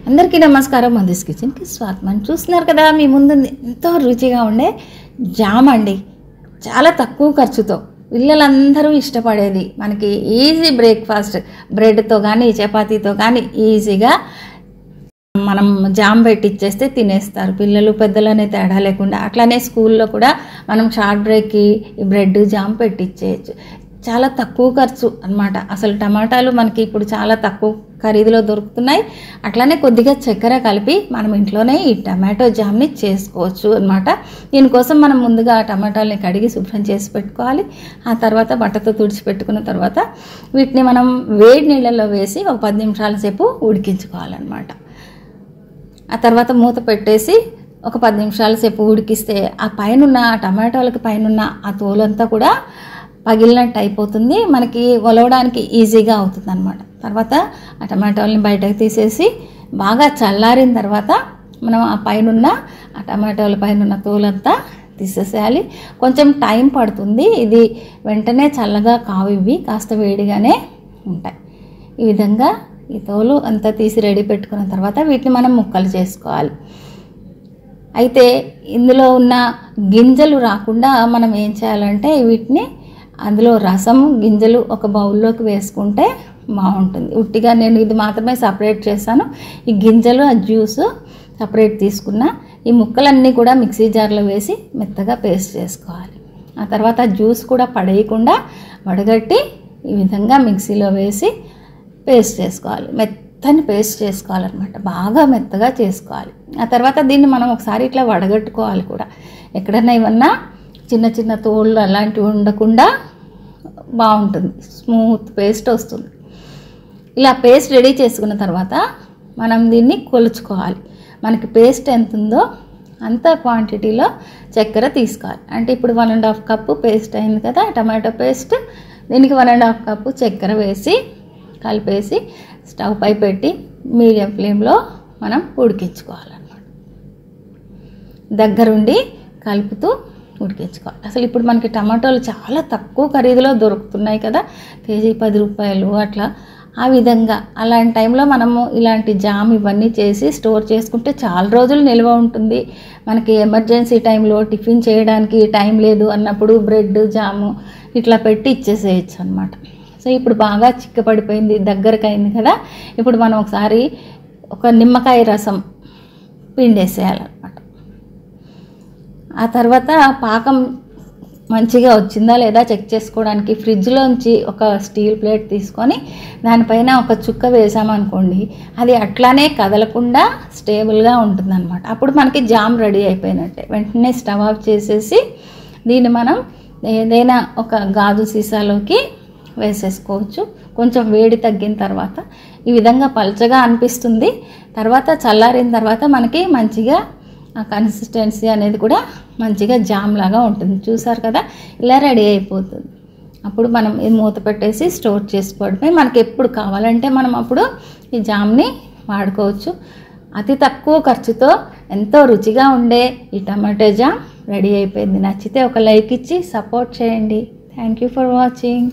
అందరికీ నమస్కారం. మధుస్ కిచెన్కి స్వాగతం. చూస్తున్నారు కదా మీ ముందు ఎంతో రుచిగా ఉండే జామ్ అండి. చాలా తక్కువ ఖర్చుతో పిల్లలందరూ ఇష్టపడేది, మనకి ఈజీ బ్రేక్ఫాస్ట్, బ్రెడ్తో కానీ చపాతీతో కానీ ఈజీగా మనం జామ్ పెట్టిచ్చేస్తే తినేస్తారు పిల్లలు పెద్దలు అనే తేడా లేకుండా. అట్లానే స్కూల్లో కూడా మనం షార్ట్ బ్రేక్కి బ్రెడ్ జామ్ పెట్టించేయచ్చు. చాలా తక్కువ ఖర్చు అన్నమాట. అసలు టమాటాలు మనకి ఇప్పుడు చాలా తక్కువ ఖరీదులో దొరుకుతున్నాయి. అట్లానే కొద్దిగా చక్కెర కలిపి మనం ఇంట్లోనే ఈ టమాటో జామ్ని చేసుకోవచ్చు అన్నమాట. దీనికోసం మనం ముందుగా టమాటాలని కడిగి శుభ్రం చేసి పెట్టుకోవాలి. ఆ తర్వాత బట్టతో తుడిచిపెట్టుకున్న తర్వాత వీటిని మనం వేడి నీళ్ళల్లో వేసి ఒక 10 నిమిషాల సేపు ఉడికించుకోవాలన్నమాట. ఆ తర్వాత మూత పెట్టేసి ఒక 10 నిమిషాల సేపు ఉడికిస్తే ఆ పైనున్న టమాటాలకి పైనున్న ఆ తోలంతా కూడా పగిలినట్టు అయిపోతుంది, మనకి ఒలవడానికి ఈజీగా అవుతుంది అన్నమాట. తర్వాత ఆ టమాటాలని బయటకు తీసేసి బాగా చల్లారిన తర్వాత మనం ఆ పైనున్న ఆ టమాటాల పైనున్న తోలంతా తీసేసేయాలి. కొంచెం టైం పడుతుంది, ఇది వెంటనే చల్లగా కావు, ఇవి కాస్త వేడిగానే ఉంటాయి. ఈ విధంగా ఈ తోలు అంతా తీసి రెడీ పెట్టుకున్న తర్వాత వీటిని మనం ముక్కలు చేసుకోవాలి. అయితే ఇందులో ఉన్న గింజలు రాకుండా మనం ఏం చేయాలంటే వీటిని అందులో రసం గింజలు ఒక బౌల్లోకి వేసుకుంటే బాగుంటుంది. ఉట్టిగా నేను ఇది మాత్రమే సపరేట్ చేశాను. ఈ గింజలు ఆ జ్యూస్ సపరేట్ తీసుకున్న ఈ ముక్కలన్నీ కూడా మిక్సీ జార్లో వేసి మెత్తగా పేస్ట్ చేసుకోవాలి. ఆ తర్వాత జ్యూస్ కూడా పడేయకుండా వడగట్టి ఈ విధంగా మిక్సీలో వేసి పేస్ట్ చేసుకోవాలి. మెత్తని పేస్ట్ చేసుకోవాలన్నమాట, బాగా మెత్తగా చేసుకోవాలి. ఆ తర్వాత దీన్ని మనం ఒకసారి ఇట్లా వడగట్టుకోవాలి కూడా. ఎక్కడన్నా ఇవన్నా చిన్న చిన్న తోళ్ళు అలాంటివి ఉండకుండా బాగుంటుంది, స్మూత్ పేస్ట్ వస్తుంది. ఇలా పేస్ట్ రెడీ చేసుకున్న తర్వాత మనం దీన్ని కొలుచుకోవాలి. మనకి పేస్ట్ ఎంత ఉందో అంత క్వాంటిటీలో చక్కెర తీసుకోవాలి. అంటే ఇప్పుడు 1.5 కప్పు పేస్ట్ అయింది కదా టమాటో పేస్ట్, దీనికి 1.5 కప్పు చక్కెర వేసి కలిపేసి స్టవ్ పై పెట్టి మీడియం ఫ్లేమ్లో మనం ఉడికించుకోవాలన్నమాట. దగ్గరుండి కలుపుతూ ఉడికించుకోవాలి. అసలు ఇప్పుడు మనకి టమాటోలు చాలా తక్కువ ఖరీదులో దొరుకుతున్నాయి కదా, కేజీ 10 రూపాయలు అట్లా. ఆ విధంగా అలాంటి టైంలో మనము ఇలాంటి జామ్ ఇవన్నీ చేసి స్టోర్ చేసుకుంటే చాలా రోజులు నిల్వ ఉంటుంది. మనకి ఎమర్జెన్సీ టైంలో టిఫిన్ చేయడానికి టైం లేదు అన్నప్పుడు బ్రెడ్ జాము ఇట్లా పెట్టి ఇచ్చేసేయచ్చు అనమాట. సో ఇప్పుడు బాగా చిక్కపడిపోయింది, దగ్గరకు అయింది కదా. ఇప్పుడు మనం ఒకసారి ఒక నిమ్మకాయ రసం పిండేసేయాలన్నమాట. ఆ తర్వాత పాకం మంచిగా వచ్చిందా లేదా చెక్ చేసుకోవడానికి ఫ్రిడ్జ్లోంచి ఒక స్టీల్ ప్లేట్ తీసుకొని దానిపైన ఒక చుక్క వేసామనుకోండి, అది అట్లానే కదలకుండా స్టేబుల్గా ఉంటుందన్నమాట. అప్పుడు మనకి జామ్ రెడీ అయిపోయినట్టే. వెంటనే స్టవ్ ఆఫ్ చేసేసి దీన్ని మనం ఏదైనా ఒక గాజు సీసాలోకి వేసేసుకోవచ్చు. కొంచెం వేడి తగ్గిన తర్వాత ఈ విధంగా పల్చగా అనిపిస్తుంది. తర్వాత చల్లారిన తర్వాత మనకి మంచిగా ఆ కన్సిస్టెన్సీ అనేది కూడా మంచిగా జామ్ లాగా ఉంటుంది. చూసారు కదా, ఇలా రెడీ అయిపోతుంది. అప్పుడు మనం ఇది మూత పెట్టేసి స్టోర్ చేసుకోవడమే. మనకి ఎప్పుడు కావాలంటే మనం అప్పుడు ఈ జామ్ని వాడుకోవచ్చు. అతి తక్కువ ఖర్చుతో ఎంతో రుచిగా ఉండే ఈ టమాటో జామ్ రెడీ అయిపోయింది. నచ్చితే ఒక లైక్ ఇచ్చి సపోర్ట్ చేయండి. Thank you for watching.